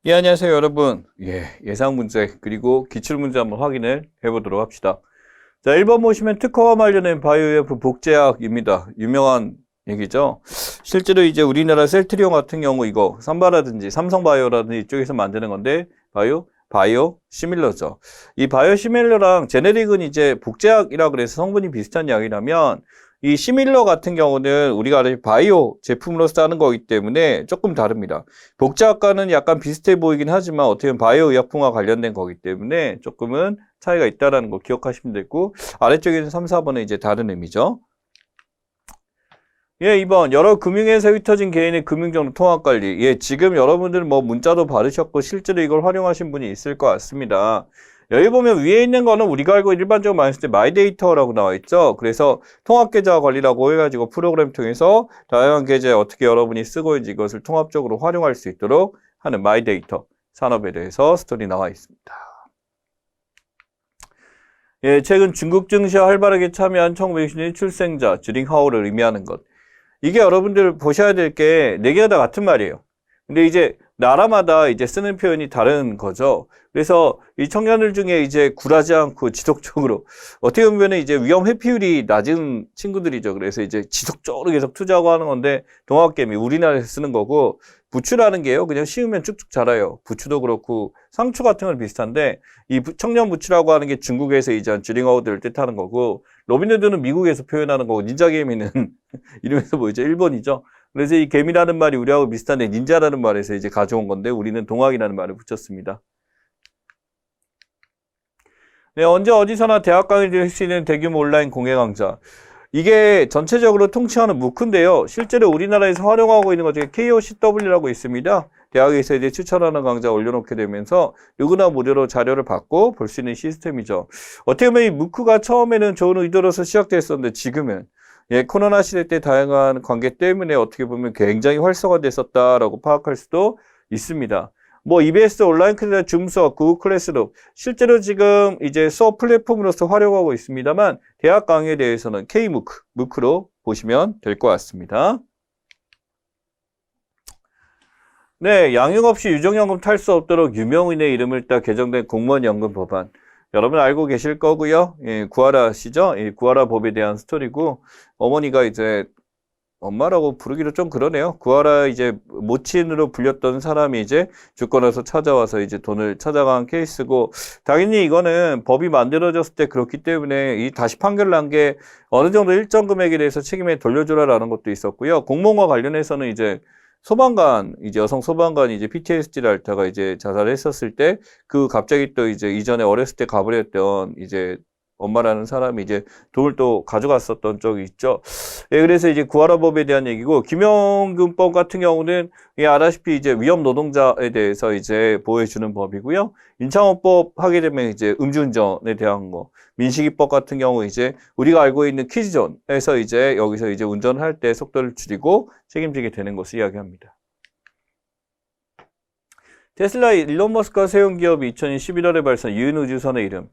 예, 안녕하세요, 여러분. 예상 문제, 그리고 기출 문제 한번 확인을 해보도록 합시다. 자, 1번 보시면 특허와 관련된 바이오F 복제약입니다. 유명한 얘기죠. 실제로 이제 우리나라 셀트리온 같은 경우 이거 삼바라든지 삼성바이오라든지 이쪽에서 만드는 건데, 바이오 시밀러죠. 이 바이오 시밀러랑 제네릭은 이제 복제약이라 그래서 성분이 비슷한 약이라면, 이 시밀러 같은 경우는 우리가 알다시피 바이오 제품으로서 하는 거기 때문에 조금 다릅니다. 복제학과는 약간 비슷해 보이긴 하지만 어떻게 보면 바이오 의약품과 관련된 거기 때문에 조금은 차이가 있다는 거 기억하시면 되고, 아래쪽에는 3, 4번은 이제 다른 의미죠. 2번 여러 금융회사에 흩어진 개인의 금융정보 통합관리. 지금 여러분들 뭐 문자도 받으셨고 실제로 이걸 활용하신 분이 있을 것 같습니다. 여기 보면 위에 있는 거는 우리가 알고 일반적으로 많이 쓸 때 마이데이터라고 나와 있죠. 그래서 통합계좌 관리라고 해가지고 프로그램 통해서 다양한 계좌에 어떻게 여러분이 쓰고 있는지 이것을 통합적으로 활용할 수 있도록 하는 마이데이터 산업에 대해서 스토리 나와 있습니다. 최근 중국 증시에 활발하게 참여한 1960년 출생자 주링하오를 의미하는 것. 이게 여러분들 보셔야 될 게 네 개가 다 같은 말이에요. 근데 이제 나라마다 이제 쓰는 표현이 다른 거죠. 그래서 이 청년들 중에 이제 굴하지 않고 지속적으로 어떻게 보면 이제 위험 회피율이 낮은 친구들이죠. 그래서 이제 지속적으로 계속 투자하고 하는 건데 동학개미 우리나라에서 쓰는 거고, 부추라는 게요. 그냥 씌우면 쭉쭉 자라요. 부추도 그렇고 상추 같은 건 비슷한데 이 청년 부추라고 하는 게 중국에서 이제 주링아웃을 뜻하는 거고, 로빈후드는 미국에서 표현하는 거고, 닌자개미는 이름에서 뭐죠? 일본이죠. 그래서 이 개미라는 말이 우리하고 비슷한데 닌자라는 말에서 이제 가져온 건데 우리는 동학이라는 말을 붙였습니다. 언제 어디서나 대학 강의를 할 수 있는 대규모 온라인 공개 강좌. 이게 전체적으로 통칭하는 무크인데요. 실제로 우리나라에서 활용하고 있는 것 중에 KOCW라고 있습니다. 대학에서 이제 추천하는 강좌 올려놓게 되면서 누구나 무료로 자료를 받고 볼 수 있는 시스템이죠. 어떻게 보면 이 무크가 처음에는 좋은 의도로서 시작됐었는데 지금은 코로나 시대 때 다양한 관계 때문에 어떻게 보면 굉장히 활성화됐었다라고 파악할 수도 있습니다. 뭐 EBS 온라인 클래스, 줌 수업, 구글 클래스룸 실제로 지금 이제 수업 플랫폼으로서 활용하고 있습니다만 대학 강의에 대해서는 K무크, 무크로 보시면 될 것 같습니다. 양육 없이 유정연금 탈 수 없도록 유명인의 이름을 따 개정된 공무원연금 법안. 여러분 알고 계실 거고요. 구하라 시죠? 구하라 법에 대한 스토리고, 어머니가 이제 엄마라고 부르기로 좀 그러네요. 구하라 이제 모친으로 불렸던 사람이 이제 죽고 나서 찾아와서 이제 돈을 찾아간 케이스고, 당연히 이거는 법이 만들어졌을 때 그렇기 때문에 이 다시 판결을 난 게 어느 정도 일정 금액에 대해서 책임을 돌려주라라는 것도 있었고요. 공무원과 관련해서는 이제 소방관, 이제 여성 소방관이 이제 PTSD를 앓다가 이제 자살했었을 때 그 갑자기 또 이제 이전에 어렸을 때 가버렸던 이제 엄마라는 사람이 이제 돈을 또 가져갔었던 적이 있죠. 그래서 이제 구하라 법에 대한 얘기고, 김연금법 같은 경우는 알다시피 이제 위험 노동자에 대해서 이제 보호해주는 법이고요. 인창호법 하게 되면 이제 음주운전에 대한 거, 민식이법 같은 경우 이제 우리가 알고 있는 키즈존에서 이제 여기서 이제 운전할 때 속도를 줄이고 책임지게 되는 것을 이야기합니다. 테슬라 일론 머스크가 세운 기업이 2000년 11월에 발사한 유인우주선의 이름.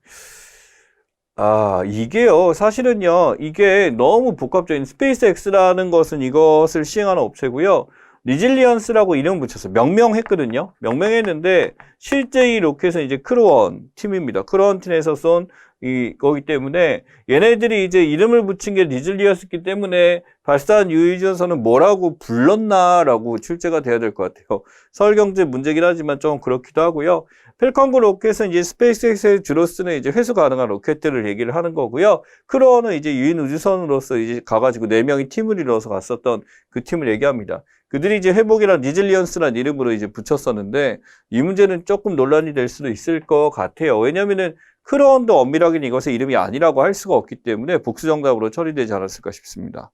이게요, 사실은요, 이게 너무 복합적인 스페이스X라는 것은 이것을 시행하는 업체고요. 리질리언스라고 이름 붙였어요. 명명했거든요. 명명했는데 실제 이 로켓은 이제 크루원 팀입니다. 크루원 팀에서 쏜 거기 때문에 얘네들이 이제 이름을 붙인 게 리즐리언스였기 때문에 발사한 유인우주선은 뭐라고 불렀나라고 출제가 돼야 될 것 같아요. 서울경제 문제긴 하지만 좀 그렇기도 하고요. 펠컨9 로켓은 이제 스페이스X에 주로 쓰는 이제 회수 가능한 로켓들을 얘기를 하는 거고요. 크루원은 이제 유인우주선으로서 이제 가가지고 4명이 팀을 이뤄서 갔었던 그 팀을 얘기합니다. 그들이 이제 회복이랑 리즐리언스라는 이름으로 이제 붙였었는데 이 문제는 조금 논란이 될 수도 있을 것 같아요. 왜냐면은 크루원도 엄밀하게는 이것의 이름이 아니라고 할 수가 없기 때문에 복수정답으로 처리되지 않았을까 싶습니다.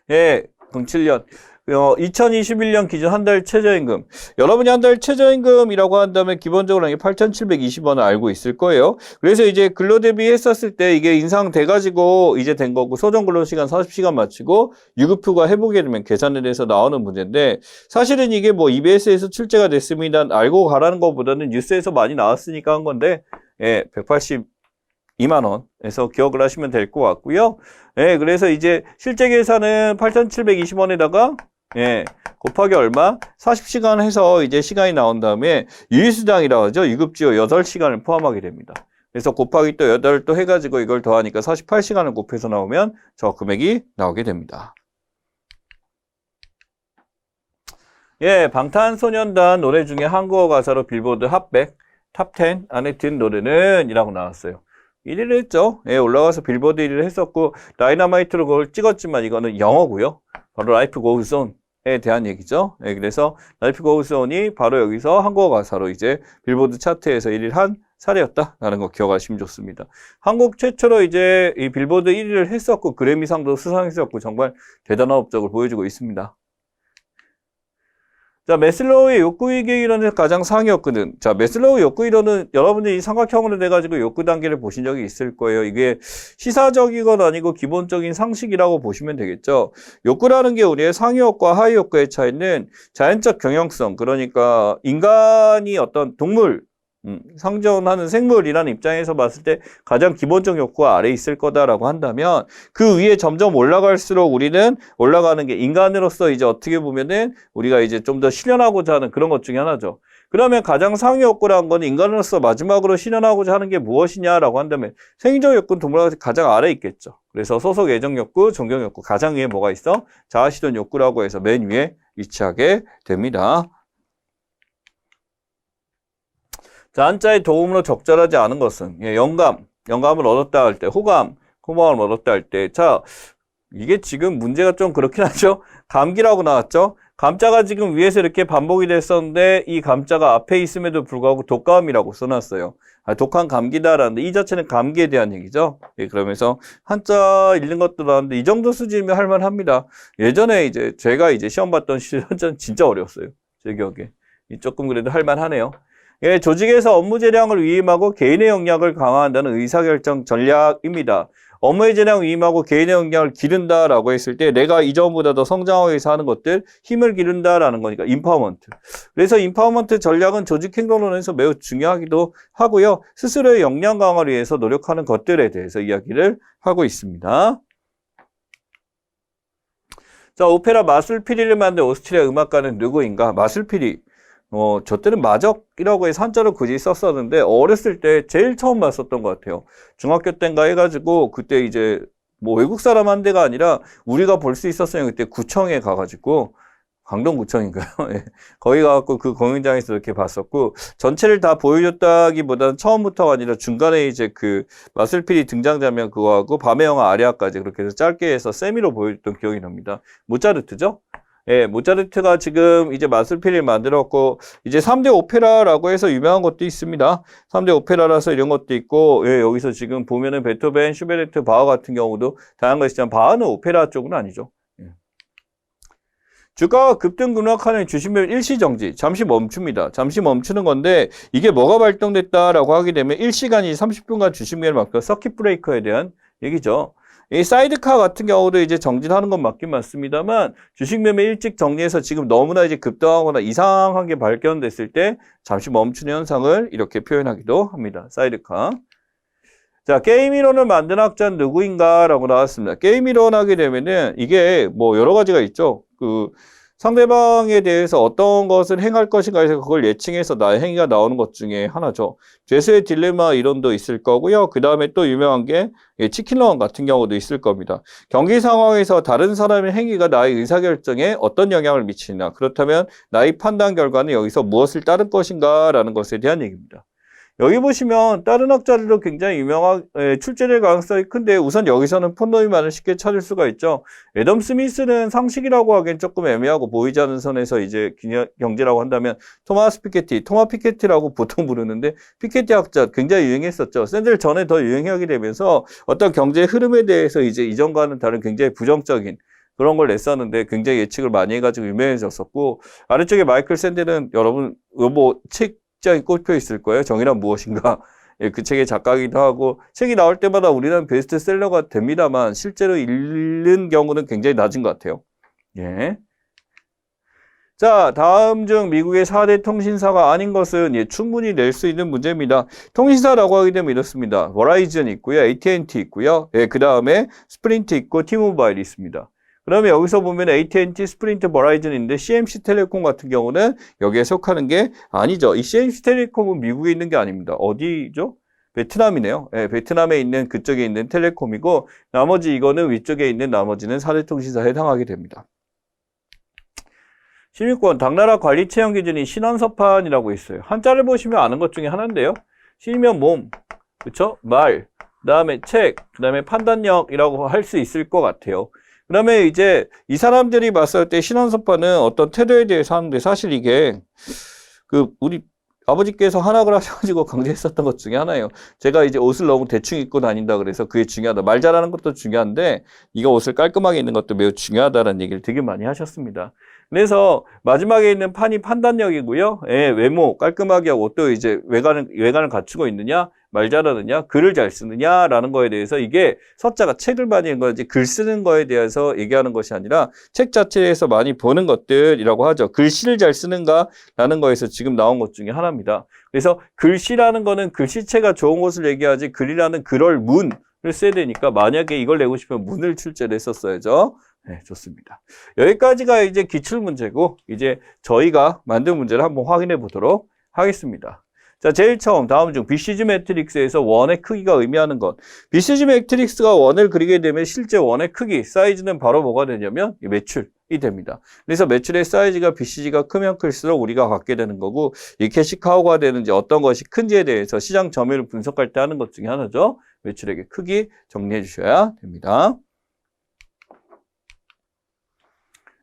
07년 2021년 기준 한 달 최저임금. 여러분이 한 달 최저임금이라고 한다면 기본적으로 8,720원을 알고 있을 거예요. 그래서 이제 근로 대비했었을 때 이게 인상돼가지고 이제 된 거고, 소정근로시간 40시간 마치고 유급휴가 해보게 되면 계산을 해서 나오는 문제인데, 사실은 이게 뭐 EBS에서 출제가 됐습니다. 알고 가라는 것보다는 뉴스에서 많이 나왔으니까 한 건데, 182만원에서 기억을 하시면 될 것 같고요. 그래서 이제 실제 계산은 8,720원에다가 곱하기 얼마? 40시간 해서 이제 시간이 나온 다음에 유의수당이라고 하죠. 유급지호 8시간을 포함하게 됩니다. 그래서 곱하기 또 8 또 해가지고 이걸 더하니까 48시간을 곱해서 나오면 저 금액이 나오게 됩니다. 예, 방탄소년단 노래 중에 한국어 가사로 빌보드 핫100, 탑10 안에 든 노래는 이라고 나왔어요. 1위를 했죠. 예, 올라가서 빌보드 1위를 했었고 다이너마이트로 그걸 찍었지만 이거는 영어고요. 바로 라이프 고우스 온에 대한 얘기죠. 예, 그래서 라이프 고우스 온이 바로 여기서 한국어 가사로 이제 빌보드 차트에서 1위를 한 사례였다라는 거 기억하시면 좋습니다. 한국 최초로 이제 이 빌보드 1위를 했었고 그래미상도 수상했었고 정말 대단한 업적을 보여주고 있습니다. 자, 매슬로우의 욕구이기 이론의 가장 상위였거든. 자, 매슬로우 욕구 이론은 여러분들이 이 삼각형으로 돼가지고 욕구 단계를 보신 적이 있을 거예요. 이게 시사적인 건 아니고 기본적인 상식이라고 보시면 되겠죠. 욕구라는 게 우리의 상위 욕구와 하위 욕구의 차이는 자연적 경영성, 그러니까 인간이 어떤 동물, 상존하는 생물이라는 입장에서 봤을 때 가장 기본적 욕구가 아래에 있을 거다라고 한다면 그 위에 점점 올라갈수록 우리는 올라가는 게 인간으로서 이제 어떻게 보면은 우리가 이제 좀 더 실현하고자 하는 그런 것 중에 하나죠. 그러면 가장 상위 욕구라는 건 인간으로서 마지막으로 실현하고자 하는 게 무엇이냐라고 한다면 생리적 욕구는 동물과 가장 아래에 있겠죠. 그래서 소속 애정 욕구, 존경 욕구 가장 위에 뭐가 있어? 자아 실현 욕구라고 해서 맨 위에 위치하게 됩니다. 자, 한자의 도움으로 적절하지 않은 것은 영감을 얻었다 할 때, 호감을 얻었다 할 때. 자, 이게 지금 문제가 좀 그렇긴 하죠. 감기라고 나왔죠. 감자가 지금 위에서 이렇게 반복이 됐었는데 이 감자가 앞에 있음에도 불구하고 독감이라고 써놨어요. 독한 감기다라는데 이 자체는 감기에 대한 얘기죠. 예, 그러면서 한자 읽는 것도 나왔는데 이 정도 수준이면 할만합니다. 예전에 이제 제가 이제 시험 봤던 시절 한자는 진짜 어려웠어요. 제 기억에. 조금 그래도 할만하네요. 예, 조직에서 업무 재량을 위임하고 개인의 역량을 강화한다는 의사결정 전략입니다. 업무의 재량을 위임하고 개인의 역량을 기른다라고 했을 때 내가 이전보다 더 성장하기 위해서 하는 것들, 힘을 기른다라는 거니까 임파워먼트. 그래서 임파워먼트 전략은 조직 행동론에서 매우 중요하기도 하고요. 스스로의 역량 강화를 위해서 노력하는 것들에 대해서 이야기를 하고 있습니다. 자, 오페라 마술피리를 만든 오스트리아 음악가는 누구인가? 마술피리. 저 때는 마적이라고 해서 한자로 굳이 썼었는데, 어렸을 때 제일 처음 봤었던 것 같아요. 중학교 때인가 해가지고, 그때 이제, 뭐 외국 사람 한 대가 아니라, 우리가 볼 수 있었어요. 그때 구청에 가가지고, 강동구청인가요? 예. 거기 가갖고 그 공연장에서 이렇게 봤었고, 전체를 다 보여줬다기보다는 처음부터가 아니라 중간에 이제 그 마술피리 등장장면 그거하고, 밤의 영화 아리아까지 그렇게 해서 짧게 해서 세미로 보여줬던 기억이 납니다. 모차르트죠? 예, 모차르트가 지금 이제 마술피리를 만들었고, 이제 3대 오페라라고 해서 유명한 것도 있습니다. 3대 오페라라서 이런 것도 있고, 예, 여기서 지금 보면은 베토벤, 슈베르트, 바흐 같은 경우도 다양한 것이 있지만, 바흐는 오페라 쪽은 아니죠. 예. 주가가 급등급락하는 주식매매 일시정지, 잠시 멈춥니다. 잠시 멈추는 건데, 이게 뭐가 발동됐다라고 하게 되면 1시간이 30분간 주식매매를 막고 서킷 브레이커에 대한 얘기죠. 이 사이드카 같은 경우도 이제 정진하는 건 맞긴 맞습니다만 주식 매매 일찍 정리해서 지금 너무나 이제 급등하거나 이상한 게 발견됐을 때 잠시 멈추는 현상을 이렇게 표현하기도 합니다. 사이드카. 자, 게임 이론을 만든 학자는 누구인가? 라고 나왔습니다. 게임 이론 하게 되면은 이게 뭐 여러 가지가 있죠. 상대방에 대해서 어떤 것을 행할 것인가 해서 그걸 예측해서 나의 행위가 나오는 것 중에 하나죠. 죄수의 딜레마 이론도 있을 거고요. 그 다음에 또 유명한 게 치킨런 같은 경우도 있을 겁니다. 경기 상황에서 다른 사람의 행위가 나의 의사결정에 어떤 영향을 미치나, 그렇다면 나의 판단 결과는 여기서 무엇을 따를 것인가 라는 것에 대한 얘기입니다. 여기 보시면 다른 학자들도 굉장히 유명한 출제될 가능성이 큰데 우선 여기서는 폰노이만을 쉽게 찾을 수가 있죠. 애덤 스미스는 상식이라고 하기엔 조금 애매하고 보이지 않는 선에서 이제 경제라고 한다면 토마 피케티라고 보통 부르는데 피케티 학자 굉장히 유행했었죠. 샌들 전에 더 유행하게 되면서 어떤 경제 흐름에 대해서 이제 이전과는 다른 굉장히 부정적인 그런 걸 냈었는데 굉장히 예측을 많이 해가지고 유명해졌었고, 아래쪽에 마이클 샌델은 여러분 책장이 꽂혀 있을 거예요. 정의란 무엇인가? 예, 그 책의 작가이기도 하고 책이 나올 때마다 우리나라 베스트셀러가 됩니다만 실제로 읽는 경우는 굉장히 낮은 것 같아요. 예. 자, 다음 중 미국의 4대 통신사가 아닌 것은 충분히 낼 수 있는 문제입니다. 통신사라고 하게 되면 이렇습니다. 버라이즌 있고요. AT&T 있고요. 예, 그 다음에 스프린트 있고 티모바일 있습니다. 그러면 여기서 보면 AT&T, 스프린트, 버라이즌인데 CMC텔레콤 같은 경우는 여기에 속하는 게 아니죠. 이 CMC텔레콤은 미국에 있는 게 아닙니다. 어디죠? 베트남이네요. 네, 베트남에 있는 그쪽에 있는 텔레콤이고 나머지 이거는 위쪽에 있는 나머지는 사대통신사에 해당하게 됩니다. 16번 당나라 관리 체형 기준이 신원서판이라고 있어요. 한자를 보시면 아는 것 중에 하나인데요. 신이면 몸, 그쵸? 말, 그 다음에 책, 그 다음에 판단력이라고 할 수 있을 것 같아요. 그다음에 이제 이 사람들이 봤을 때 신원서판은 어떤 태도에 대해서 하는데 사실 이게 우리 아버지께서 한학을 하셔가지고 강조했었던 것 중에 하나예요. 제가 이제 옷을 너무 대충 입고 다닌다 그래서 그게 중요하다. 말 잘하는 것도 중요한데 이거 옷을 깔끔하게 입는 것도 매우 중요하다는 얘기를 되게 많이 하셨습니다. 그래서 마지막에 있는 판이 판단력이고요. 예, 외모 깔끔하게 하고 또 이제 외관을 갖추고 있느냐, 말 잘하느냐, 글을 잘 쓰느냐라는 거에 대해서 이게 서자가 책을 많이 읽는 거지 글 쓰는 거에 대해서 얘기하는 것이 아니라 책 자체에서 많이 보는 것들이라고 하죠. 글씨를 잘 쓰는가라는 거에서 지금 나온 것 중에 하나입니다. 그래서 글씨라는 거는 글씨체가 좋은 것을 얘기하지 글이라는 글을 문을 써야 되니까 만약에 이걸 내고 싶으면 문을 출제를 했었어야죠. 네, 좋습니다. 여기까지가 이제 기출문제고 이제 저희가 만든 문제를 한번 확인해 보도록 하겠습니다. 자, 제일 처음 다음 중 BCG 매트릭스에서 원의 크기가 의미하는 것. BCG 매트릭스가 원을 그리게 되면 실제 원의 크기, 사이즈는 바로 뭐가 되냐면 매출이 됩니다. 그래서 매출의 사이즈가 BCG가 크면 클수록 우리가 갖게 되는 거고 이 캐시카우가 되는지 어떤 것이 큰지에 대해서 시장 점유율을 분석할 때 하는 것 중에 하나죠. 매출액의 크기 정리해 주셔야 됩니다.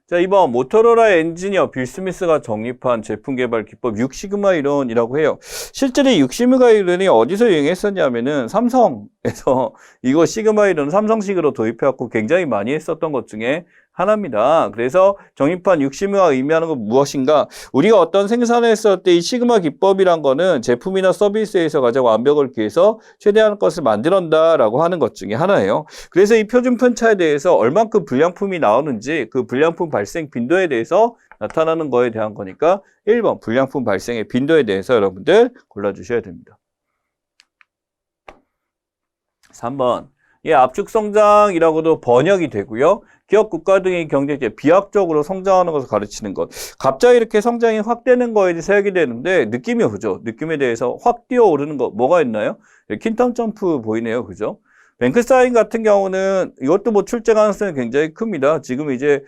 자, 2번 모토로라 엔지니어 빌 스미스가 정립한 제품 개발 기법 6시그마 이론이라고 해요. 실제로 6시그마 이론이 어디서 유행했었냐면은 삼성에서 이거 시그마 이론 삼성식으로 도입해갖고 굉장히 많이 했었던 것 중에 하나입니다. 그래서 정립한 6시그마가 의미하는 건 무엇인가? 우리가 어떤 생산을 했을 때 이 시그마 기법이란 거는 제품이나 서비스에서 가장 완벽을 기해서 최대한 것을 만들었다라고 하는 것 중에 하나예요. 그래서 이 표준 편차에 대해서 얼만큼 불량품이 나오는지 그 불량품 발생 빈도에 대해서 나타나는 거에 대한 거니까 1번 불량품 발생의 빈도에 대해서 여러분들 골라주셔야 됩니다. 3번 예, 압축 성장이라고도 번역이 되고요. 기업, 국가 등의 경제제 비약적으로 성장하는 것을 가르치는 것. 갑자기 이렇게 성장이 확 되는 거에 대해서 해석이 되는데 느낌이 그죠? 느낌에 대해서 확 뛰어오르는 거 뭐가 있나요? 킨텀 점프 보이네요. 그죠? 뱅크사인 같은 경우는 이것도 뭐 출제 가능성이 굉장히 큽니다. 지금 이제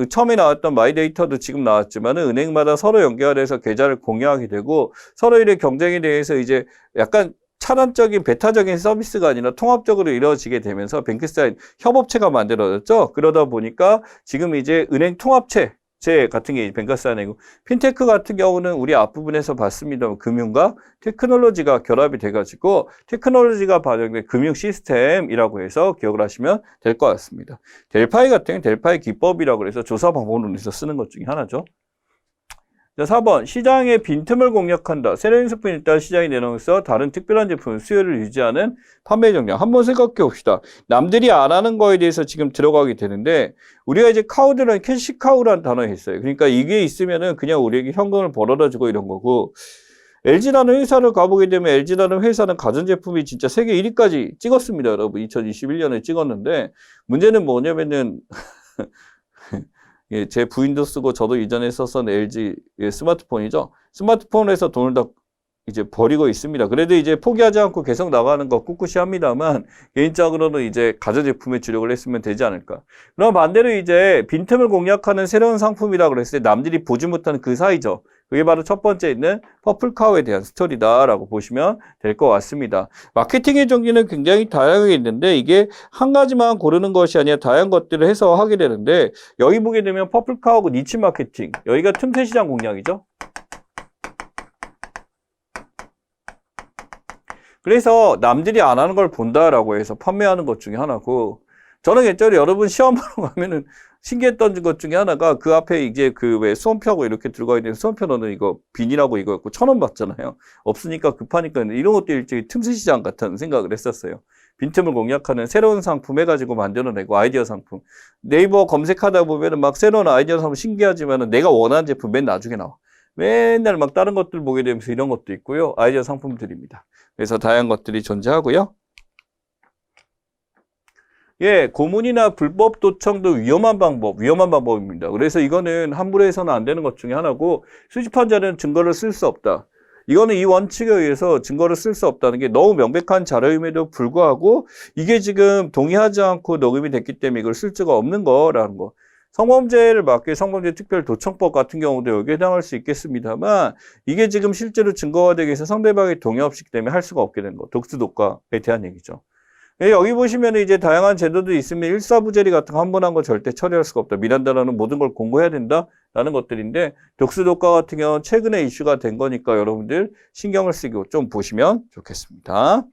처음에 나왔던 마이데이터도 지금 나왔지만은 은행마다 서로 연결해서 계좌를 공유하게 되고 서로의 경쟁에 대해서 이제 약간 차단적인 배타적인 서비스가 아니라 통합적으로 이루어지게 되면서 뱅크사인 협업체가 만들어졌죠. 그러다 보니까 지금 이제 은행 통합체 같은 게 뱅크사인이고 핀테크 같은 경우는 우리 앞부분에서 봤습니다. 금융과 테크놀로지가 결합이 돼가지고 테크놀로지가 반영된 금융 시스템이라고 해서 기억을 하시면 될 것 같습니다. 델파이 같은 경우는 델파이 기법이라고 해서 조사 방법론에서 쓰는 것 중에 하나죠. 자, 4번 시장의 빈틈을 공략한다. 새로운 제품이 일단 시장에 내놓으면서 다른 특별한 제품 수요를 유지하는 판매 정량. 한번 생각해 봅시다. 남들이 안 하는 거에 대해서 지금 들어가게 되는데 우리가 이제 카우드라는 캐시카우라는 단어 했어요. 그러니까 이게 있으면은 그냥 우리에게 현금을 벌어다 주고 이런 거고 LG라는 회사를 가보게 되면 LG라는 회사는 가전제품이 진짜 세계 1위까지 찍었습니다. 여러분 2021년에 찍었는데 문제는 뭐냐면은 예, 제 부인도 쓰고 저도 이전에 썼던 LG 스마트폰이죠. 스마트폰에서 돈을 다 이제 버리고 있습니다. 그래도 이제 포기하지 않고 계속 나가는 거 꿋꿋이 합니다만 개인적으로는 이제 가전제품에 주력을 했으면 되지 않을까. 그럼 반대로 이제 빈틈을 공략하는 새로운 상품이라고 그랬을 때 남들이 보지 못하는 그 사이죠. 그게 바로 첫 번째 있는 퍼플카우에 대한 스토리다라고 보시면 될 것 같습니다. 마케팅의 종류는 굉장히 다양하게 있는데 이게 한 가지만 고르는 것이 아니라 다양한 것들을 해서 하게 되는데 여기 보게 되면 퍼플카우고 니치 마케팅 여기가 틈새 시장 공략이죠. 그래서 남들이 안 하는 걸 본다라고 해서 판매하는 것 중에 하나고 저는 개인적으로 여러분 시험 보러 가면은 신기했던 것 중에 하나가 그 앞에 이제 왜 수험표하고 이렇게 들어가 있는 수험표는 이거 비닐하고 이거 갖고 1,000원 받잖아요. 없으니까 급하니까 이런 것도 일종의 틈새 시장 같은 생각을 했었어요. 빈틈을 공략하는 새로운 상품 해가지고 만들어내고 아이디어 상품. 네이버 검색하다 보면은 막 새로운 아이디어 상품 신기하지만은 내가 원하는 제품 맨 나중에 나와. 맨날 막 다른 것들 보게 되면서 이런 것도 있고요. 아이디어 상품들입니다. 그래서 다양한 것들이 존재하고요. 예, 고문이나 불법 도청도 위험한 방법입니다. 그래서 이거는 함부로 해서는 안 되는 것 중에 하나고, 수집한 자료는 증거를 쓸 수 없다. 이거는 이 원칙에 의해서 증거를 쓸 수 없다는 게 너무 명백한 자료임에도 불구하고 이게 지금 동의하지 않고 녹음이 됐기 때문에 이걸 쓸 수가 없는 거라는 거. 성범죄를 막기 성범죄 특별도청법 같은 경우도 여기에 해당할 수 있겠습니다만 이게 지금 실제로 증거가 되기 위해서 상대방의 동의 없이 때문에 할 수가 없게 되는 거. 독수독과에 대한 얘기죠. 여기 보시면 이제 다양한 제도도 있으면 일사부재리 같은 거 한 번 한 거 절대 처리할 수가 없다. 미란다라는 모든 걸 공고해야 된다라는 것들인데 독수독과 같은 경우는 최근에 이슈가 된 거니까 여러분들 신경을 쓰고 좀 보시면 좋겠습니다.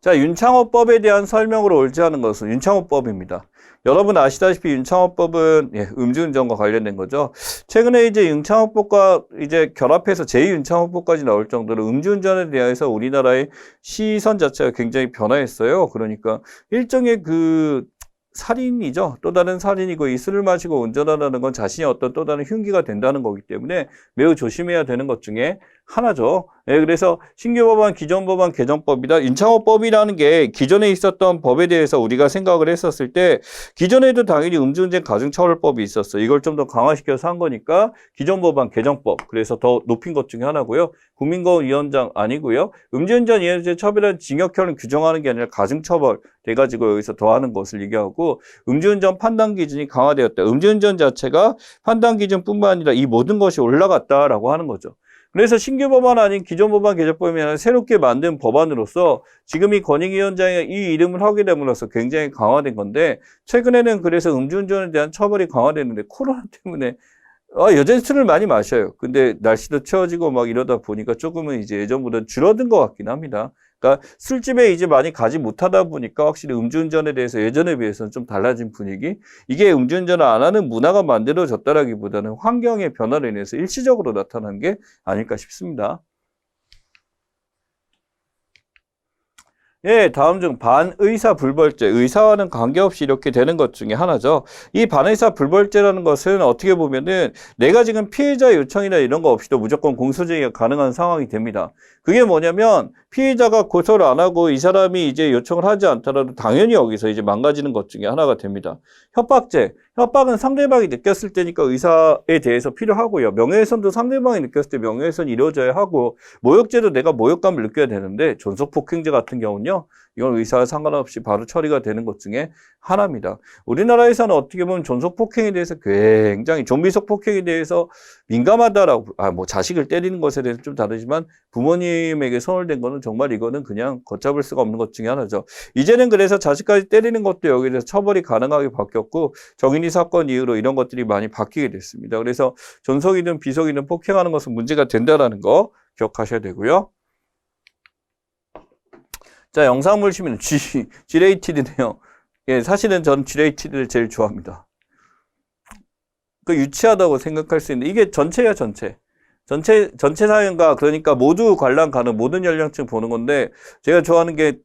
자, 윤창호법에 대한 설명으로 옳지 않은 것은 윤창호법입니다. 여러분 아시다시피 윤창호법은 음주운전과 관련된 거죠. 최근에 이제 윤창호법과 이제 결합해서 제2윤창호법까지 나올 정도로 음주운전에 대해서 우리나라의 시선 자체가 굉장히 변화했어요. 그러니까 일종의 그 살인이죠. 또 다른 살인이고 이 술을 마시고 운전하는 건 자신이 어떤 또 다른 흉기가 된다는 거기 때문에 매우 조심해야 되는 것 중에 하나죠. 예, 그래서 신규 법안, 기존 법안 개정법이다. 윤창호법이라는 게 기존에 있었던 법에 대해서 우리가 생각을 했었을 때 기존에도 당연히 음주운전 가중처벌법이 있었어. 이걸 좀 더 강화시켜서 한 거니까 기존 법안 개정법. 그래서 더 높인 것 중에 하나고요. 국민권위원장 아니고요. 음주운전 이해제 처벌은 징역형을 규정하는 게 아니라 가중처벌 돼가지고 여기서 더하는 것을 얘기하고 음주운전 판단 기준이 강화되었다. 음주운전 자체가 판단 기준뿐만 아니라 이 모든 것이 올라갔다라고 하는 거죠. 그래서 신규 법안 아닌 기존 법안 개정법이 아니라 새롭게 만든 법안으로서 지금 이 권익위원장이 이 이름을 하게 됨으로써 굉장히 강화된 건데 최근에는 그래서 음주운전에 대한 처벌이 강화됐는데 코로나 때문에 여전히 술을 많이 마셔요. 근데 날씨도 추워지고 막 이러다 보니까 조금은 이제 예전보다 줄어든 것 같긴 합니다. 그러니까 술집에 이제 많이 가지 못하다 보니까 확실히 음주운전에 대해서 예전에 비해서는 좀 달라진 분위기. 이게 음주운전을 안 하는 문화가 만들어졌다라기보다는 환경의 변화로 인해서 일시적으로 나타난 게 아닐까 싶습니다. 예, 다음 중 반의사 불벌죄, 의사와는 관계없이 이렇게 되는 것 중에 하나죠. 이 반의사 불벌죄라는 것은 어떻게 보면은 내가 지금 피해자 요청이나 이런 거 없이도 무조건 공소제기가 가능한 상황이 됩니다. 그게 뭐냐면 피해자가 고소를 안 하고 이 사람이 이제 요청을 하지 않더라도 당연히 여기서 이제 망가지는 것 중에 하나가 됩니다. 협박죄. 협박은 상대방이 느꼈을 때니까 의사에 대해서 필요하고요. 명예훼손도 상대방이 느꼈을 때 명예훼손이 이루어져야 하고 모욕죄도 내가 모욕감을 느껴야 되는데 존속폭행죄 같은 경우는요. 이건 의사와 상관없이 바로 처리가 되는 것 중에 하나입니다. 우리나라에서는 어떻게 보면 존속폭행에 대해서 굉장히 좀비속 폭행에 대해서 민감하다라고 뭐 자식을 때리는 것에 대해서 좀 다르지만 부모님에게 손을 댄 거는 정말 이거는 그냥 걷잡을 수가 없는 것 중에 하나죠. 이제는 그래서 자식까지 때리는 것도 여기에 대해서 처벌이 가능하게 바뀌었고 정인이 사건 이후로 이런 것들이 많이 바뀌게 됐습니다. 그래서 존속이든 비속이든 폭행하는 것은 문제가 된다라는 거 기억하셔야 되고요. 자, 영상 보시면 G레이티드네요. 예, 사실은 저는 G레이티드를 제일 좋아합니다. 그 유치하다고 생각할 수 있는데 이게 전체야, 전체 사연과 그러니까 모두 관람 가능, 모든 연령층 보는 건데 제가 좋아하는 게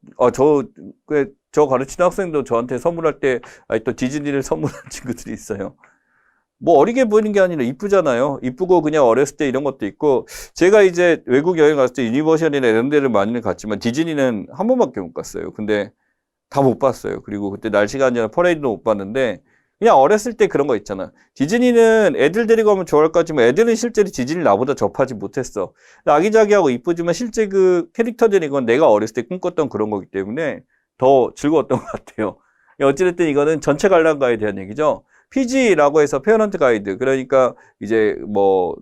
저 가르치는 학생도 저한테 선물할 때 또 디즈니를 선물한 친구들이 있어요. 뭐 어리게 보이는 게 아니라 이쁘잖아요. 이쁘고 그냥 어렸을 때 이런 것도 있고 제가 이제 외국 여행 갔을 때 유니버셜이나 이런 데를 많이 갔지만 디즈니는 한 번밖에 못 갔어요. 근데 다 못 봤어요. 그리고 그때 날씨가 아니라 퍼레이드도 못 봤는데 그냥 어렸을 때 그런 거 있잖아. 디즈니는 애들 데리고 가면 좋아할 것 같지만 애들은 실제로 디즈니를 나보다 접하지 못했어. 아기자기하고 이쁘지만 실제 그 캐릭터들이 이건 내가 어렸을 때 꿈꿨던 그런 거기 때문에 더 즐거웠던 것 같아요. 어찌됐든 이거는 전체 관람가에 대한 얘기죠. PG라고 해서 페어런트 가이드. 그러니까 이제 뭐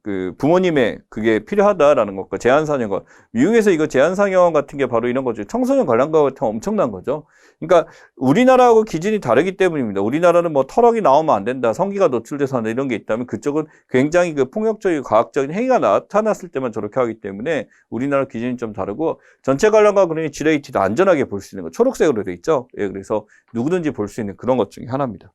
그 부모님의 그게 필요하다라는 것과 제한사녀관. 미국에서 이거 제한사녀관 같은 게 바로 이런 거죠. 청소년 관람가 같은 엄청난 거죠. 그러니까 우리나라하고 기준이 다르기 때문입니다. 우리나라는 뭐 터럭이 나오면 안 된다. 성기가 노출돼서 한다. 이런 게 있다면 그쪽은 굉장히 그 폭력적이고 과학적인 행위가 나타났을 때만 저렇게 하기 때문에 우리나라 기준이 좀 다르고 전체 관람가 그러니 G레이티드 안전하게 볼 수 있는 거. 초록색으로 돼 있죠. 예, 그래서 누구든지 볼 수 있는 그런 것 중에 하나입니다.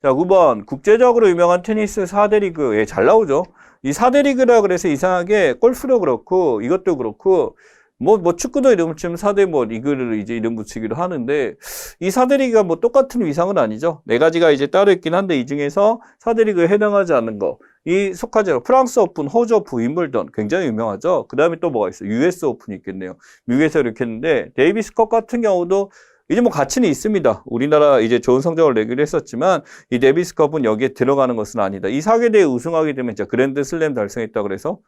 자, 9번. 국제적으로 유명한 테니스 4대 리그. 예, 잘 나오죠. 이 4대 리그라 그래서 이상하게 골프도 그렇고 이것도 그렇고 뭐 축구도 이름을 치면 4대 뭐 리그를 이제 이름 붙이기로 하는데 이 4대 리그가 뭐 똑같은 위상은 아니죠. 네 가지가 이제 따로 있긴 한데 이 중에서 4대 리그에 해당하지 않는 거. 이 속하지 않아. 프랑스 오픈, 호주 오픈, 윈블던 굉장히 유명하죠. 그 다음에 또 뭐가 있어요? US 오픈이 있겠네요. 미국에서 이렇게 했는데 데이비스컵 같은 경우도 이제 뭐 가치는 있습니다. 우리나라 이제 좋은 성적을 내기로 했었지만 이 데이비스컵은 여기에 들어가는 것은 아니다. 이 4개대에 우승하게 되면 진짜 그랜드 슬램 달성했다 그래서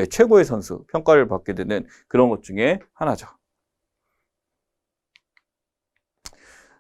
최고의 선수 평가를 받게 되는 그런 것 중에 하나죠.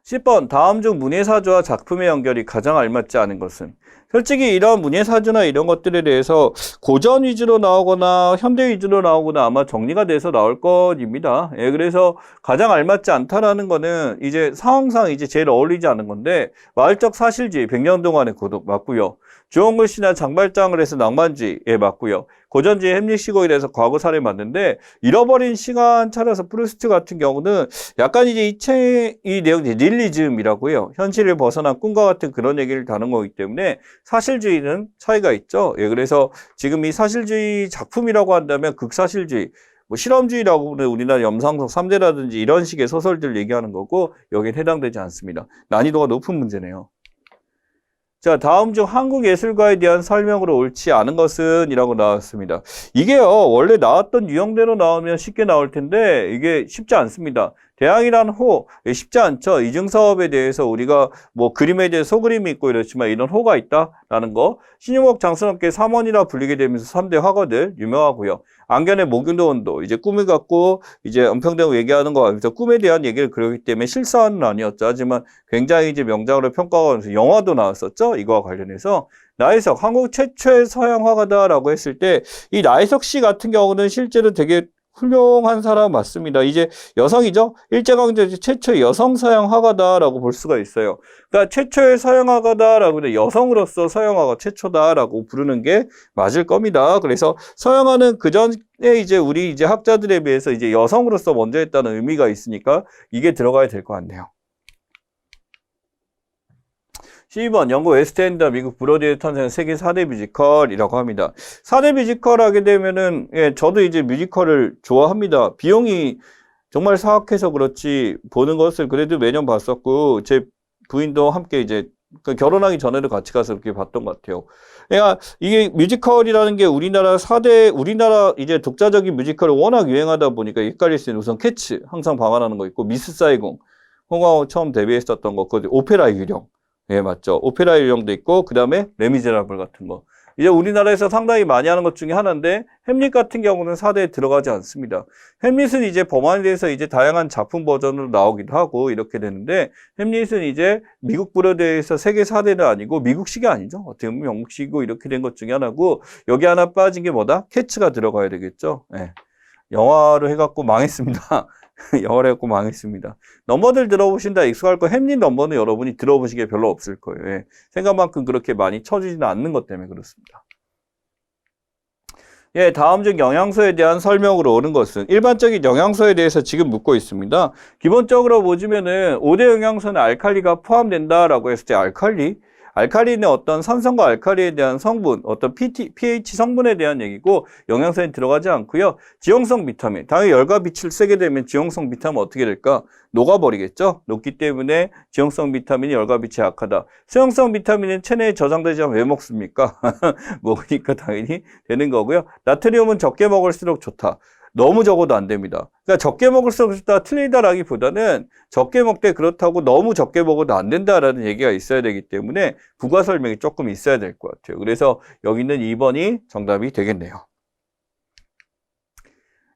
10번 다음 중 문예사주와 작품의 연결이 가장 알맞지 않은 것은? 솔직히 이런 문예사주나 이런 것들에 대해서 고전 위주로 나오거나 현대 위주로 나오거나 아마 정리가 돼서 나올 것입니다. 예, 그래서 가장 알맞지 않다라는 거는 이제 상황상 이제 제일 어울리지 않은 건데 마을적 사실주의 100년 동안의 고독 맞고요. 주홍글 씨나 장발장을 해서 낭만주의 예 맞고요. 고전주의 햄릿시고일에서 과거 사례 맞는데 잃어버린 시간 찾아서 프루스트 같은 경우는 약간 이제 이 내용이 닐리즘이라고 해요. 현실을 벗어난 꿈과 같은 그런 얘기를 다룬 거기 때문에 사실주의는 차이가 있죠. 예, 그래서 지금 이 사실주의 작품이라고 한다면 극사실주의 뭐 실험주의라고 보는 우리나라 염상석 3대라든지 이런 식의 소설들 얘기하는 거고 여긴 해당되지 않습니다. 난이도가 높은 문제네요. 자, 다음 중 한국 예술가에 대한 설명으로 옳지 않은 것은? 이라고 나왔습니다. 이게요, 원래 나왔던 유형대로 나오면 쉽게 나올 텐데, 이게 쉽지 않습니다. 대항이라는 호, 쉽지 않죠. 이중사업에 대해서 우리가 뭐 그림에 대해 소그림이 있고 이렇지만 이런 호가 있다라는 거. 신유목 장수함께 3원이라 불리게 되면서 3대 화거들 유명하고요. 안견의 목윤도 온도, 이제 꿈을 갖고 이제 은평대고 얘기하는 거 하면서 꿈에 대한 얘기를 그러기 때문에 실사는 아니었죠. 하지만 굉장히 이제 명작으로 평가가 하면서 영화도 나왔었죠. 이거와 관련해서. 나혜석, 한국 최초의 서양 화가다라고 했을 때 이 나혜석 씨 같은 경우는 실제로 되게 훌륭한 사람 맞습니다. 이제 여성이죠? 일제강점기 최초의 여성 서양 화가다라고 볼 수가 있어요. 그러니까 최초의 서양 화가다라고 하는데 여성으로서 서양 화가 최초다라고 부르는 게 맞을 겁니다. 그래서 서양화는 그 전에 이제 우리 이제 학자들에 비해서 이제 여성으로서 먼저 했다는 의미가 있으니까 이게 들어가야 될 것 같네요. 12번 영국 웨스트엔드와 미국 브로드웨이 탄생 세계 4대 뮤지컬이라고 합니다. 4대 뮤지컬 하게 되면은 예, 저도 이제 뮤지컬을 좋아합니다. 비용이 정말 사악해서 그렇지 보는 것을 그래도 매년 봤었고 제 부인도 함께 이제 결혼하기 전에도 같이 가서 이렇게 봤던 것 같아요. 그러니까 이게 뮤지컬이라는 게 우리나라 이제 독자적인 뮤지컬이 워낙 유행하다 보니까 헷갈릴 수 있는 우선 캐츠 항상 방한하는 거 있고 미스 사이공 홍강호 처음 데뷔했었던 거 그 오페라 유령 예, 맞죠. 오페라 유령도 있고, 그 다음에 레미제라블 같은 거. 이제 우리나라에서 상당히 많이 하는 것 중에 하나인데, 햄릿 같은 경우는 4대에 들어가지 않습니다. 햄릿은 이제 범안에 대해서 이제 다양한 작품 버전으로 나오기도 하고, 이렇게 되는데, 햄릿은 이제 미국 브로드웨이에서 세계 4대는 아니고, 미국식이 아니죠. 어떻게 보면 영국식이고, 이렇게 된 것 중에 하나고, 여기 하나 빠진 게 뭐다? 캐츠가 들어가야 되겠죠. 예. 영화로 해갖고 망했습니다. 영어를 했고 망했습니다. 넘버들 들어보신다 익숙할 거 햄릿 넘버는 여러분이 들어보시기에 별로 없을 거예요. 예. 생각만큼 그렇게 많이 쳐지지는 않는 것 때문에 그렇습니다. 예, 다음 중 영양소에 대한 설명으로 옳은 것은? 일반적인 영양소에 대해서 지금 묻고 있습니다. 기본적으로 보시면은 5대 영양소는 알칼리가 포함된다라고 했을 때 알칼리는 어떤 산성과 알칼리에 대한 성분, 어떤 pH 성분에 대한 얘기고 영양소에 들어가지 않고요. 지용성 비타민, 당연히 열과 빛을 쐬게 되면 지용성 비타민 어떻게 될까? 녹아버리겠죠? 녹기 때문에 지용성 비타민이 열과 빛에 약하다. 수용성 비타민은 체내에 저장되지 않으면 왜 먹습니까? 먹으니까 당연히 되는 거고요. 나트륨은 적게 먹을수록 좋다. 너무 적어도 안 됩니다. 그러니까 적게 먹을수록 좋다 틀리다라기보다는 적게 먹되 그렇다고 너무 적게 먹어도 안 된다라는 얘기가 있어야 되기 때문에 부가 설명이 조금 있어야 될 것 같아요. 그래서 여기는 2번이 정답이 되겠네요.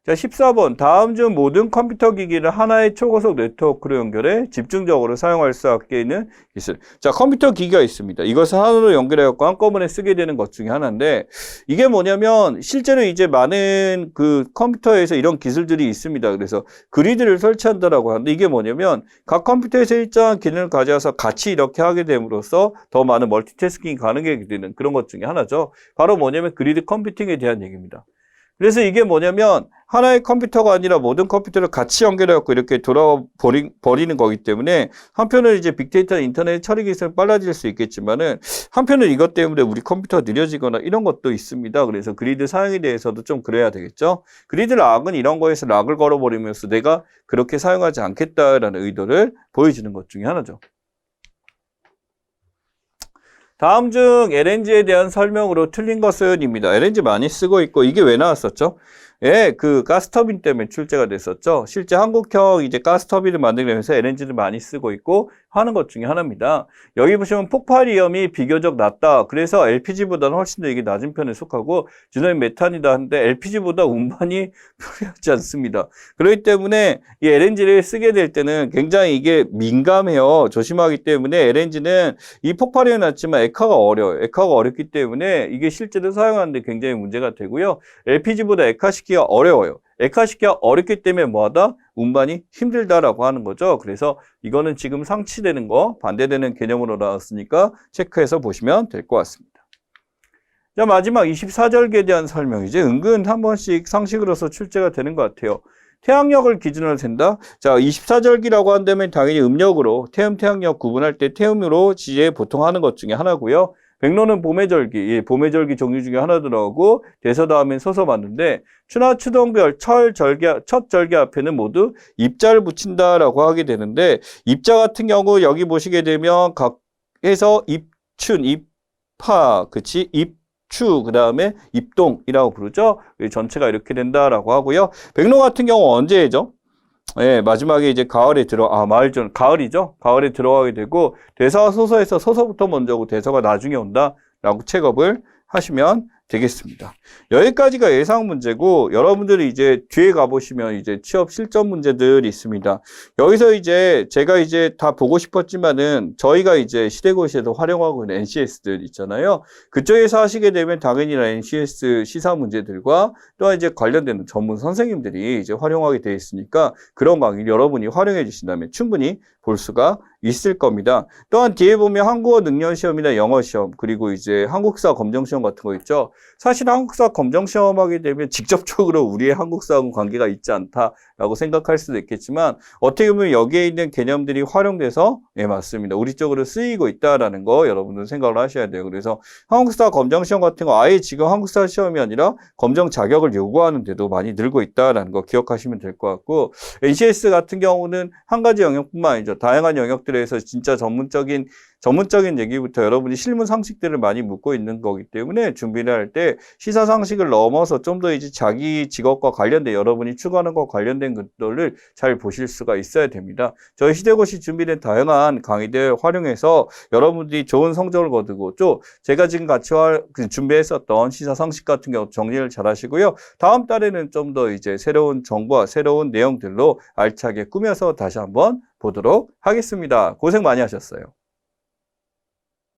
자, 14번. 다음 중 모든 컴퓨터 기기를 하나의 초고속 네트워크로 연결해 집중적으로 사용할 수 있게 있는 기술. 자, 컴퓨터 기기가 있습니다. 이것을 하나로 연결해갖고 한꺼번에 쓰게 되는 것 중에 하나인데, 이게 뭐냐면, 실제로 이제 많은 그 컴퓨터에서 이런 기술들이 있습니다. 그래서 그리드를 설치한다라고 하는데, 이게 뭐냐면, 각 컴퓨터에서 일정한 기능을 가져와서 같이 이렇게 하게 됨으로써 더 많은 멀티태스킹이 가능하게 되는 그런 것 중에 하나죠. 바로 뭐냐면 그리드 컴퓨팅에 대한 얘기입니다. 그래서 이게 뭐냐면 하나의 컴퓨터가 아니라 모든 컴퓨터를 같이 연결해갖고 이렇게 버리는 거기 때문에 한편은 이제 빅데이터 인터넷 처리 기술이 빨라질 수 있겠지만은 한편은 이것 때문에 우리 컴퓨터가 느려지거나 이런 것도 있습니다. 그래서 그리드 사용에 대해서도 좀 그래야 되겠죠. 그리드 락은 이런 거에서 락을 걸어버리면서 내가 그렇게 사용하지 않겠다라는 의도를 보여주는 것 중에 하나죠. 다음 중 LNG에 대한 설명으로 틀린 것은입니다. LNG 많이 쓰고 있고 이게 왜 나왔었죠? 예, 그 가스터빈 때문에 출제가 됐었죠. 실제 한국형 이제 가스터빈을 만들면서 LNG를 많이 쓰고 있고 하는 것 중에 하나입니다. 여기 보시면 폭발 위험이 비교적 낮다. 그래서 LPG보다는 훨씬 더 이게 낮은 편에 속하고 주된 메탄이다 하는데 LPG보다 운반이 편리하지 않습니다. 그렇기 때문에 이 LNG를 쓰게 될 때는 굉장히 이게 민감해요. 조심하기 때문에 LNG는 이 폭발이 낮지만 액화가 어려워요. 액화가 어렵기 때문에 이게 실제로 사용하는데 굉장히 문제가 되고요. LPG보다 액화시키기가 어려워요. 액화시키기가 어렵기 때문에 뭐하다? 운반이 힘들다라고 하는 거죠. 그래서 이거는 지금 상치되는 거, 반대되는 개념으로 나왔으니까 체크해서 보시면 될 것 같습니다. 자, 마지막 24절기에 대한 설명이지. 은근 한 번씩 상식으로서 출제가 되는 것 같아요. 태양력을 기준으로 센다. 자, 24절기라고 한다면 당연히 음력으로 태음, 태양력 구분할 때 태음으로 지제 보통 하는 것 중에 하나고요. 백로는 봄의 절기, 예, 봄의 절기 종류 중에 하나 들어가고 대서 다음엔 서서 맞는데 추나 추동별 첫 절기 앞에는 모두 입자를 붙인다라고 하게 되는데 입자 같은 경우 여기 보시게 되면 각해서 입춘, 입파, 그치? 입추, 그 다음에 입동이라고 부르죠. 전체가 이렇게 된다라고 하고요. 백로 같은 경우 언제죠? 예, 마지막에 이제 가을에 가을이죠. 가을에 들어가게 되고, 대사와 소서에서 소서부터 먼저 오고 대서가 나중에 온다라고 체크업을 하시면 되겠습니다. 여기까지가 예상 문제고, 여러분들이 이제 뒤에 가보시면 이제 취업 실전 문제들이 있습니다. 여기서 이제 제가 이제 다 보고 싶었지만은 저희가 이제 시대고시에서 활용하고 있는 NCS들 있잖아요. 그쪽에서 하시게 되면 당연히 NCS 시사 문제들과 또한 이제 관련되는 전문 선생님들이 이제 활용하게 되어 있으니까 그런 강의 여러분이 활용해 주신다면 충분히 볼 수가 있을 겁니다. 또한 뒤에 보면 한국어 능력 시험이나 영어 시험 그리고 이제 한국사 검정 시험 같은 거 있죠. 사실 한국사 검정 시험 하게 되면 직접적으로 우리의 한국사하고 관계가 있지 않다라고 생각할 수도 있겠지만 어떻게 보면 여기에 있는 개념들이 활용돼서 예, 맞습니다. 우리 쪽으로 쓰이고 있다라는 거 여러분들 생각을 하셔야 돼요. 그래서 한국사 검정 시험 같은 거 아예 지금 한국사 시험이 아니라 검정 자격을 요구하는데도 많이 늘고 있다라는 거 기억하시면 될 것 같고 NCS 같은 경우는 한 가지 영역뿐만 아니죠. 다양한 영역들에서 진짜 전문적인 얘기부터 여러분이 실무 상식들을 많이 묻고 있는 거기 때문에 준비를 할 때 시사 상식을 넘어서 좀 더 이제 자기 직업과 관련된 여러분이 추구하는 것과 관련된 것들을 잘 보실 수가 있어야 됩니다. 저희 시대고시 준비된 다양한 강의들 활용해서 여러분들이 좋은 성적을 거두고 또 제가 지금 같이 준비했었던 시사 상식 같은 경우 정리를 잘 하시고요. 다음 달에는 좀 더 이제 새로운 정보와 새로운 내용들로 알차게 꾸며서 다시 한번 보도록 하겠습니다. 고생 많이 하셨어요.